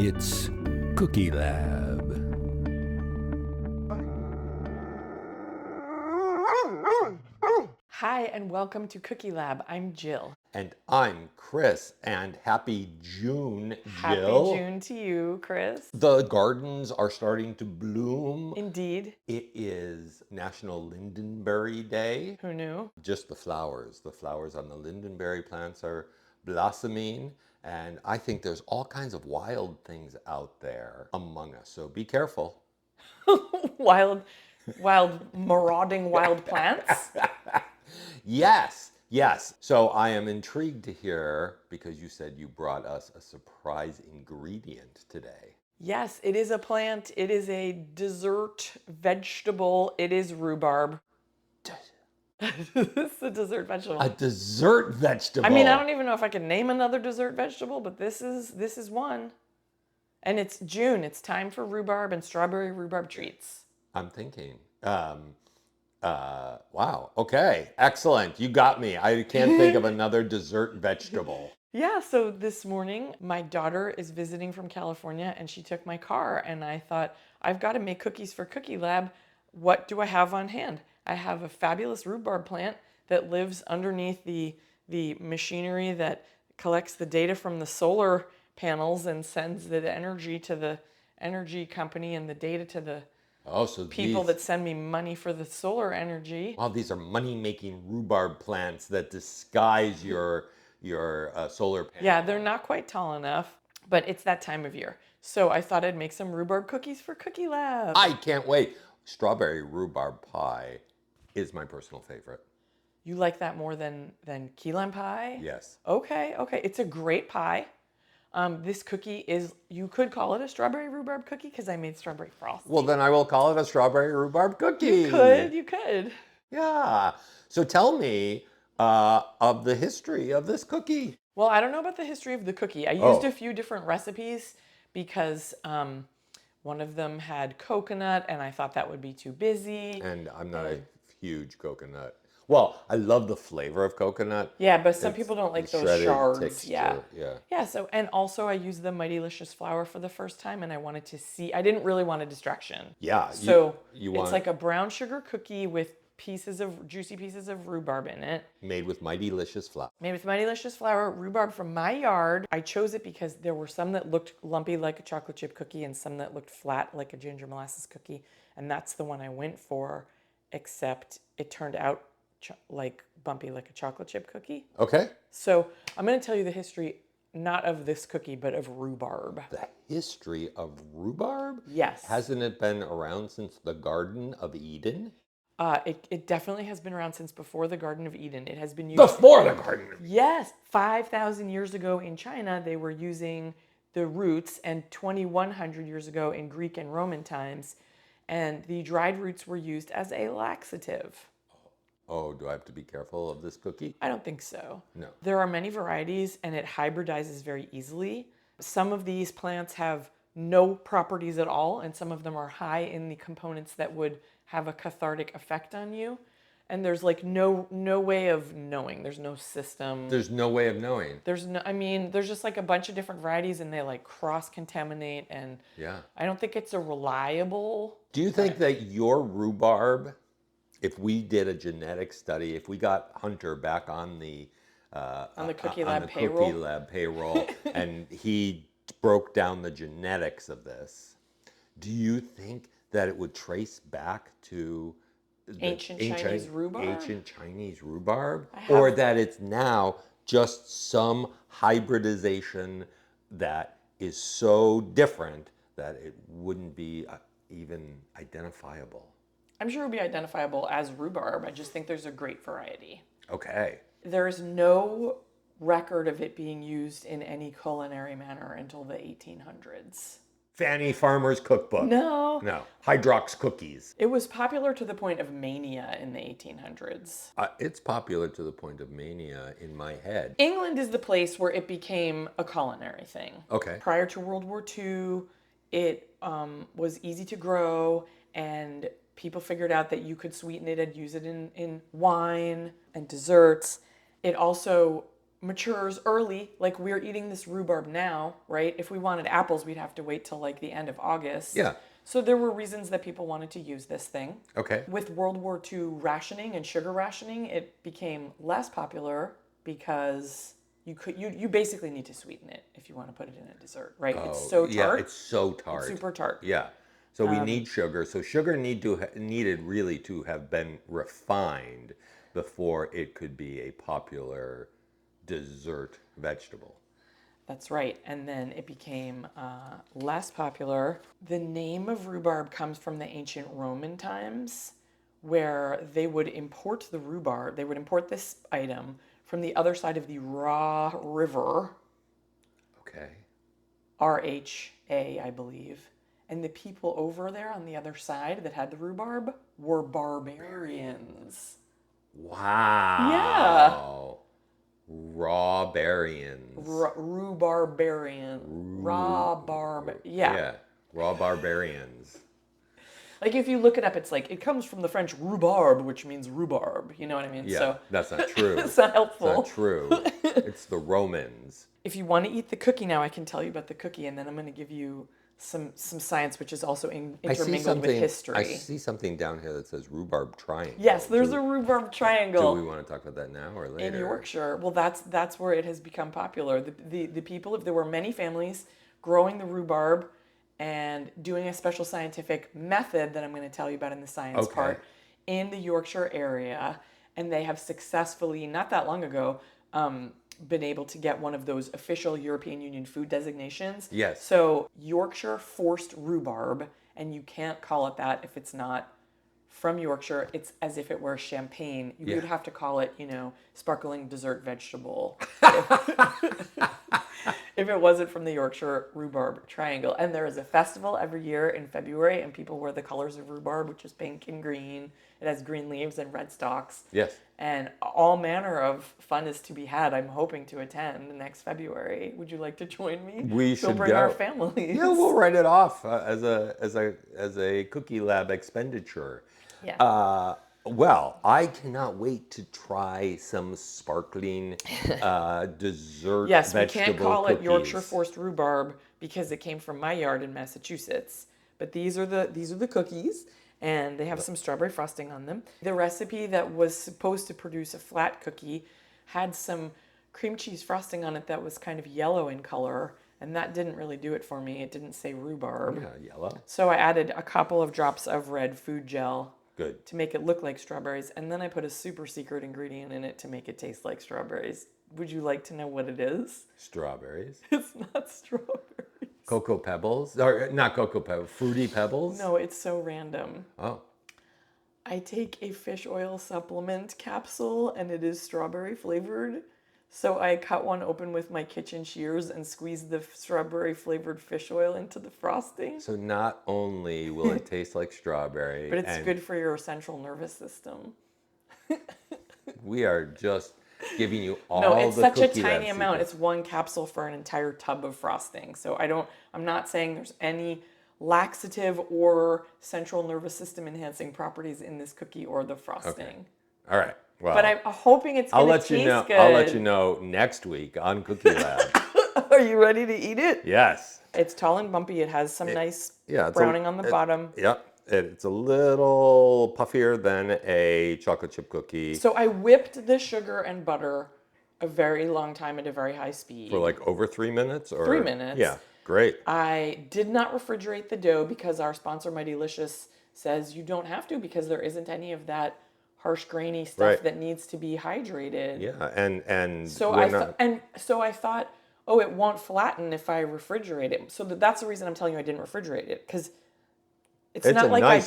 It's Cookie Lab. Hi, and welcome to Cookie Lab. I'm Jill. And I'm Chris, and happy June, Happy Jill. June to you, Chris. The gardens are starting to bloom. Indeed. It is National Lindenberry Day. Who knew? Just the flowers. The flowers on the lindenberry plants are blossoming, and I think there's all kinds of wild things out there among us, so be careful. wild, marauding wild plants. Yes. So I am intrigued to hear, because you said you brought us a surprise ingredient today. Yes, it is a plant. It is a dessert vegetable. It is rhubarb. It's a dessert vegetable. A dessert vegetable. I mean, I don't even know if I can name another dessert vegetable, but this is one. And it's June. It's time for rhubarb and strawberry rhubarb treats. I'm thinking. Wow. Okay. Excellent. You got me. I can't think of another dessert vegetable. Yeah, so this morning, my daughter is visiting from California and she took my car and I thought, I've got to make cookies for Cookie Lab. What do I have on hand? I have a fabulous rhubarb plant that lives underneath the machinery that collects the data from the solar panels and sends the energy to the energy company and the data to the people that send me money for the solar energy. Wow, these are money-making rhubarb plants that disguise your solar panel. Yeah, they're not quite tall enough, but it's that time of year. So I thought I'd make some rhubarb cookies for Cookie Lab. I can't wait. Strawberry rhubarb pie is my personal favorite. You like that more than key lime pie? Yes. Okay. It's a great pie. This cookie is, you could call it a strawberry rhubarb cookie because I made strawberry frosting. Well, then I will call it a strawberry rhubarb cookie. You could. Yeah. So tell me of the history of this cookie. Well, I don't know about the history of the cookie. I used a few different recipes because one of them had coconut and I thought that would be too busy. And I'm not a huge coconut. Well, I love the flavor of coconut. Yeah, but some people don't like those shards. Texture. Yeah. So, and also I used the Mighty-licious flour for the first time, and I wanted to see. I didn't really want a distraction. Yeah. So it's like a brown sugar cookie with juicy pieces of rhubarb in it. Made with Mighty-licious flour. Made with Mighty-licious flour, rhubarb from my yard. I chose it because there were some that looked lumpy like a chocolate chip cookie and some that looked flat like a ginger molasses cookie, and that's the one I went for. Except it turned out like bumpy like a chocolate chip cookie. Okay. So I'm going to tell you the history, not of this cookie, but of rhubarb. The history of rhubarb? Yes. Hasn't it been around since the Garden of Eden? It definitely has been around since before the Garden of Eden. It has been used... Before the Garden of Eden? Yes. 5,000 years ago in China, they were using the roots, and 2,100 years ago in Greek and Roman times, and the dried roots were used as a laxative. Oh, do I have to be careful of this cookie? I don't think so. No. There are many varieties and it hybridizes very easily. Some of these plants have no properties at all and some of them are high in the components that would have a cathartic effect on you. And there's like no way of knowing. There's no system. There's no way of knowing. There's just like a bunch of different varieties and they like cross-contaminate and Yeah. I don't think it's a reliable... Do you think that your rhubarb, if we did a genetic study, if we got Hunter back on the Cookie Lab payroll, Cookie Lab payroll and he broke down the genetics of this, do you think that it would trace back to ancient Chinese rhubarb? Or that it's now just some hybridization that is so different that it wouldn't be even identifiable? I'm sure it would be identifiable as rhubarb. I just think there's a great variety. Okay. There's no record of it being used in any culinary manner until the 1800s. Fanny Farmer's cookbook. No. Hydrox cookies. It was popular to the point of mania in the 1800s. It's popular to the point of mania in my head. England is the place where it became a culinary thing. Okay. Prior to World War II, it was easy to grow and people figured out that you could sweeten it and use it in wine and desserts. It also matures early. Like we're eating this rhubarb now, right? If we wanted apples, we'd have to wait till like the end of August. Yeah. So there were reasons that people wanted to use this thing. Okay. With World War II rationing and sugar rationing, it became less popular because you basically need to sweeten it if you want to put it in a dessert, right? It's so Yeah, tart. it's so tart. It's super tart. Yeah. So we need sugar. So sugar needed really to have been refined before it could be a popular dessert vegetable. That's right. And then it became less popular. The name of rhubarb comes from the ancient Roman times where they would import the rhubarb, they would import this item from the other side of the Raw River, Okay. RHA, I believe. And the people over there on the other side that had the rhubarb were barbarians. Wow. Rawbarians. Rhubarbarian. Yeah. Raw barbarians. Like if you look it up, it's like it comes from the French rhubarbe, which means rhubarb. You know what I mean? Yeah, So that's not true. it's not helpful. It's not true. It's the Romans. If you want to eat the cookie now, I can tell you about the cookie, and then I'm going to give you some science, which is also intermingled with history. I see something down here that saes rhubarb triangle. Yes, there's a rhubarb triangle. Do we want to talk about that now or later? In Yorkshire. Well, that's where it has become popular. The people, there were many families growing the rhubarb and doing a special scientific method that I'm going to tell you about in the science part in the Yorkshire area. And they have successfully, not that long ago, been able to get one of those official European Union food designations. Yes. So Yorkshire forced rhubarb, and you can't call it that if it's not from Yorkshire. It's as if it were champagne. You would have to call it, sparkling dessert vegetable. If it wasn't from the Yorkshire Rhubarb Triangle. And there is a festival every year in February, and people wear the colors of rhubarb, which is pink and green. It has green leaves and red stalks. Yes. And all manner of fun is to be had. I'm hoping to attend next February. Would you like to join me? We should bring go. our families. Yeah, we'll write it off as a Cookie Lab expenditure. Yeah. Well, I cannot wait to try some sparkling dessert Yes, we vegetable can't call cookies. it Yorkshire forced rhubarb because it came from my yard in Massachusetts. But these are the cookies, and they have some strawberry frosting on them. The recipe that was supposed to produce a flat cookie had some cream cheese frosting on it that was kind of yellow in color, and that didn't really do it for me. It didn't say rhubarb. Yeah, yellow. So I added a couple of drops of red food gel. Good. To make it look like strawberries, and then I put a super secret ingredient in it to make it taste like strawberries. Would you like to know what it is? Strawberries. It's not strawberries. Cocoa Pebbles. Or not Cocoa Pebbles. Fruity Pebbles? No, it's so random. Oh. I take a fish oil supplement capsule, and it is strawberry flavored. So I cut one open with my kitchen shears and squeeze the strawberry flavored fish oil into the frosting. So not only will it taste like strawberry, But it's good for your central nervous system. We are just giving you all No, it's the such a Cookie tiny Lab amount. secrets. It's one capsule for an entire tub of frosting. So I'm not saying there's any laxative or central nervous system enhancing properties in this cookie or the frosting. Okay. All right. Well, But I'm hoping it's going to taste good. I'll let you know next week on Cookie Lab. Are you ready to eat it? Yes. It's tall and bumpy. It has some nice Yeah, browning on the bottom. Yep. It's a little puffier than a chocolate chip cookie. So I whipped the sugar and butter a very long time at a very high speed. For like over 3 minutes? Or 3 minutes. Yeah, great. I did not refrigerate the dough because our sponsor, My Delicious, says you don't have to because there isn't any of that harsh, grainy stuff that needs to be hydrated. Yeah, and So I thought, oh, it won't flatten if I refrigerate it. So that's the reason I'm telling you I didn't refrigerate it, because it's not like I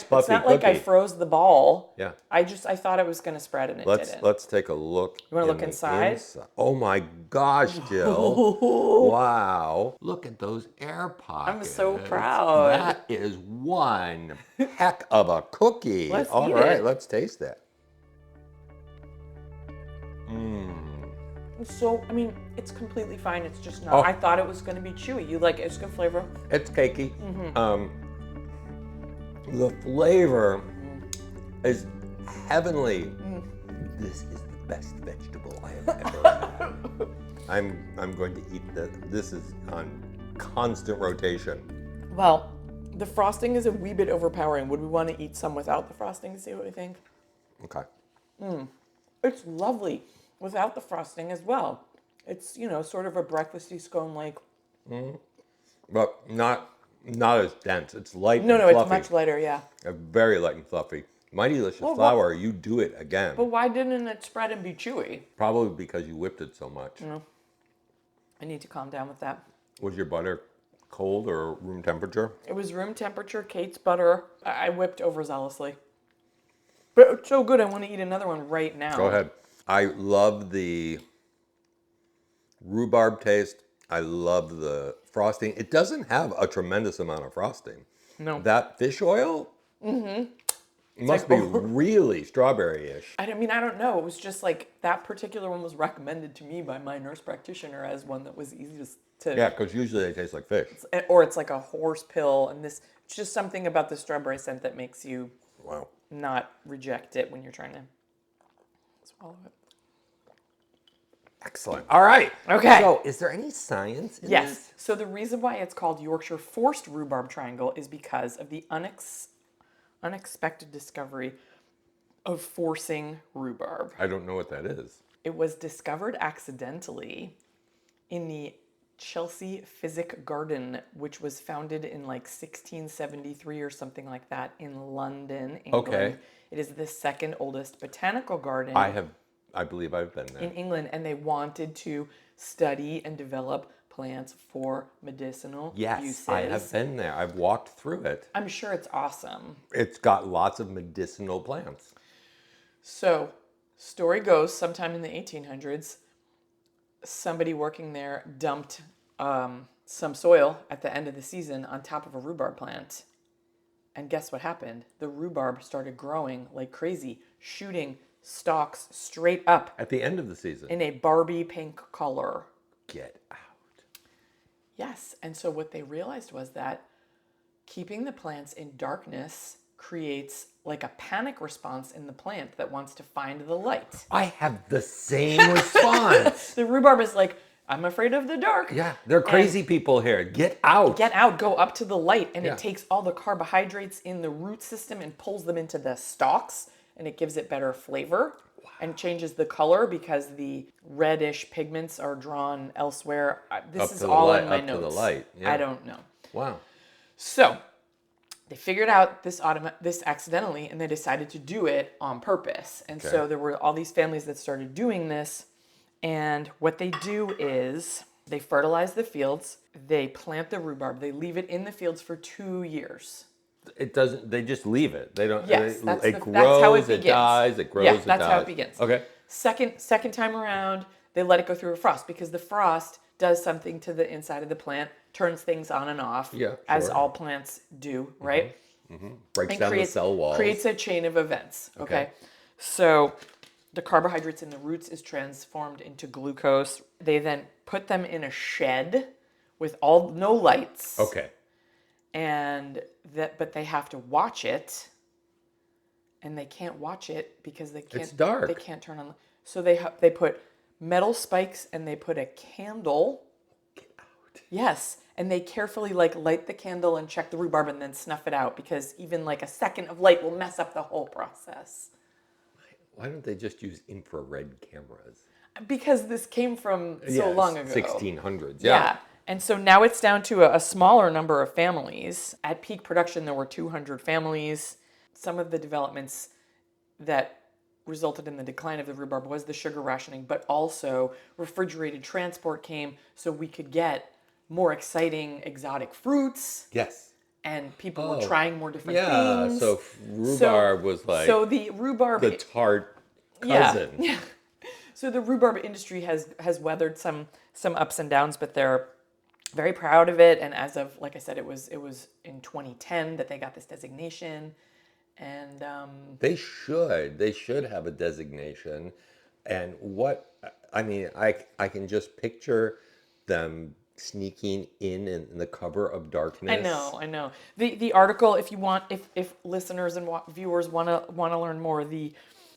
froze the ball. Yeah. I thought it was going to spread and it didn't. Let's take a look. You want to look inside? Oh my gosh, Jill. Wow. Look at those air pockets. I'm so proud. That is one heck of a cookie. Let's All eat right, it. let's taste that. So, it's completely fine. It's just not. I thought it was going to be chewy. You like it? It's good flavor. It's cakey. The flavor is heavenly. This is the best vegetable I have ever had. I'm going to eat this. This is on constant rotation. Well, the frosting is a wee bit overpowering. Would we want to eat some without the frosting to see what we think? Okay. It's lovely without the frosting as well. It's, sort of a breakfasty scone like. But not as dense. It's light No, and no, fluffy. it's much lighter, yeah. Very light and fluffy. Mighty Delicious Well, flour, you do it again. But why didn't it spread and be chewy? Probably because you whipped it so much. I need to calm down with that. Was your butter cold or room temperature? It was room temperature, Kate's butter. I whipped overzealously. But it's so good, I want to eat another one right now. Go ahead. I love the rhubarb taste. I love the frosting. It doesn't have a tremendous amount of frosting. No. That fish oil must be really strawberry-ish. I don't know. It was just like that particular one was recommended to me by my nurse practitioner as one that was easy to Yeah, because usually they taste like fish. or it's like a horse pill, and it's just something about the strawberry scent that makes you Wow. not reject it when you're trying to swallow it. Excellent. All right. Okay. So, is there any science in Yes. this? So the reason why it's called Yorkshire Forced Rhubarb Triangle is because of the unexpected discovery of forcing rhubarb. I don't know what that is. It was discovered accidentally in the Chelsea Physic Garden, which was founded in like 1673 or something like that in London, England. Okay. It is the second oldest botanical garden I believe I've been there. in England, and they wanted to study and develop plants for medicinal Yes, uses. I have been there. I've walked through it. I'm sure it's awesome. It's got lots of medicinal plants. So, story goes, sometime in the 1800s, somebody working there dumped some soil at the end of the season on top of a rhubarb plant. And guess what happened? The rhubarb started growing like crazy, shooting stalks straight up At the end of the season. in a Barbie pink color. Get out. Yes, and so what they realized was that keeping the plants in darkness creates like a panic response in the plant that wants to find the light. I have the same response. The rhubarb is like, I'm afraid of the dark. Yeah, they're crazy people here. Get out. Get out, go up to the light, and Yeah. it takes all the carbohydrates in the root system and pulls them into the stalks, and it gives it better flavor and changes the color because the reddish pigments are drawn elsewhere. This Up is to the all light- in my up to the notes. light, yeah. I don't know. Wow. So they figured out this accidentally, and they decided to do it on purpose. And so there were all these families that started doing this. And what they do is they fertilize the fields, they plant the rhubarb, they leave it in the fields for 2 years. It doesn't, they just leave it. They don't, Yes, it that's grows, how it begins. it dies, it grows, Yeah, it that's how dies. it begins. Okay. Second time around, they let it go through a frost because the frost does something to the inside of the plant, turns things on and off, Yeah, as sure. all plants do, right? Breaks And down the cell walls. creates a chain of events. Okay. So the carbohydrates in the roots is transformed into glucose. They then put them in a shed with no lights. Okay. But they have to watch it, and they can't watch it because they can't. It's dark. They can't turn on. So they put metal spikes and they put a candle. Get out. Yes, and they carefully light the candle and check the rhubarb and then snuff it out because even like a second of light will mess up the whole process. Why don't they just use infrared cameras? Because this came from so long ago. 1600s. Yeah. And so now it's down to a smaller number of families. At peak production, there were 200 families. Some of the developments that resulted in the decline of the rhubarb was the sugar rationing, but also refrigerated transport came so we could get more exciting exotic fruits. Yes. And people were trying more different Yeah. things. So rhubarb was like So the rhubarb... the tart cousin. Yeah. So the rhubarb industry has weathered some ups and downs, but they're very proud of it. And as of, like I said, it was in 2010 that they got this designation. And They should have a designation. And I can just picture them sneaking in the cover of darkness. I know. The article, if listeners and viewers want to learn more, the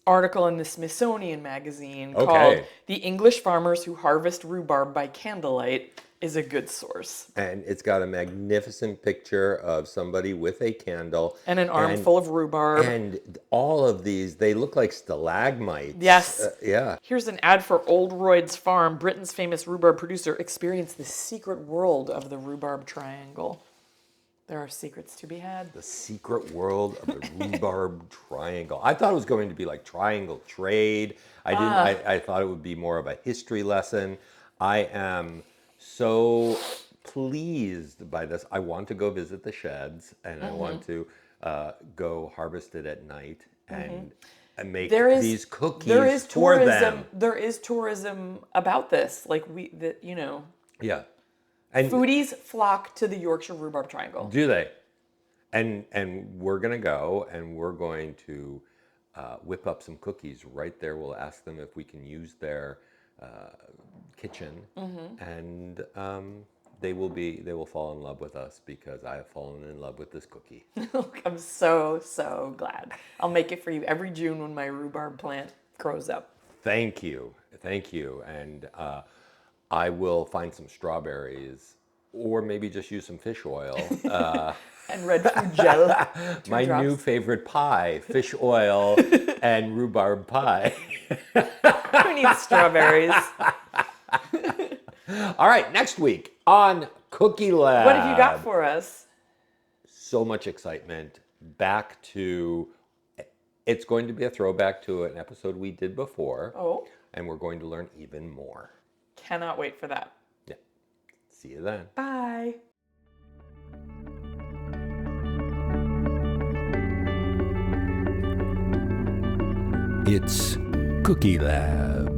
article in the Smithsonian magazine Okay. called "The English Farmers Who Harvest Rhubarb by Candlelight" is a good source. And it's got a magnificent picture of somebody with a candle. And an armful of rhubarb. And all of these, they look like stalagmites. Yes. Yeah. Here's an ad for Old Royd's Farm. Britain's famous rhubarb producer experienced the secret world of the rhubarb triangle. There are secrets to be had. The secret world of the rhubarb triangle. I thought it was going to be like triangle trade. I didn't. I thought it would be more of a history lesson. I am so pleased by this. I want to go visit the sheds, and I want to go harvest it at night and make these cookies there is for tourism, them. There is tourism about this. Like Yeah. And foodies flock to the Yorkshire Rhubarb Triangle. do they? And we're gonna go, and we're going to whip up some cookies right there. We'll ask them if we can use their kitchen, and they will fall in love with us because I have fallen in love with this cookie. I'm so glad. I'll make it for you every June when my rhubarb plant grows up. Thank you, and I will find some strawberries, or maybe just use some fish oil. And red food gel. My new favorite pie, fish oil and rhubarb pie. Who needs strawberries? All right, next week on Cookie Lab. What have you got for us? So much excitement. Back to, it's going to be a throwback to an episode we did before. Oh. And we're going to learn even more. Cannot wait for that. Yeah. See you then. Bye. It's Cookie Lab.